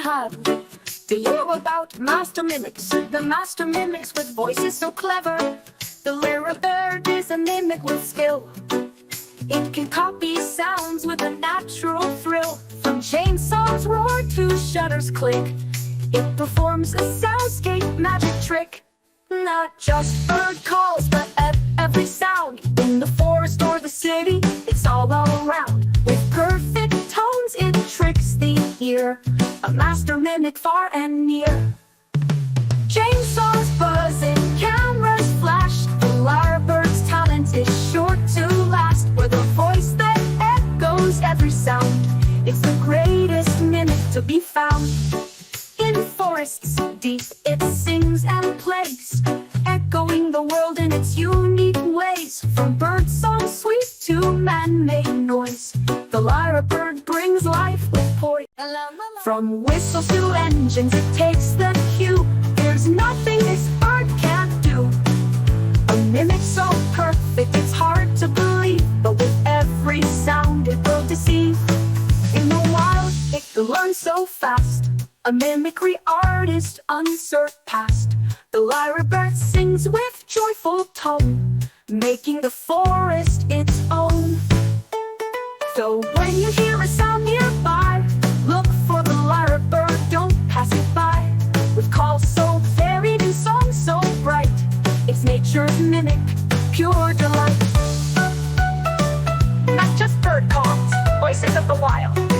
have. Do you know about master mimics? The master mimics with voices so clever. The Lyrebird is a mimic with skill. It can copy sounds with a natural thrill. From chainsaws roar to shutters click, it performs a soundscape magic trick. Not just bird calls, but every sound. In the forest or the city, it's all around. With perfect tones, it tricks the ear. A master mimic far and near. Chainsaws buzzing, cameras flash. The Lyrebird's talent is sure to last. With a voice that echoes every sound, it's the greatest mimic to be found. In forests deep, it sings and plays, echoing the world in its unique ways. From birdsong sweet to man-made noise, the Lyrebird brings life with poise. From whistles to engines, it takes the cue. There's nothing this bird can't do. A mimic so perfect, it's hard to believe. But with every sound, it will deceive. In the wild, it learns so fast. A mimicry artist unsurpassed. The Lyrebird sings with joyful tone, making the forest its own. So when you hear a sound nearby, look for the Lyrebird, don't pass it by. With calls so varied and songs so bright, it's nature's mimic, pure delight. Not just bird calls, voices of the wild.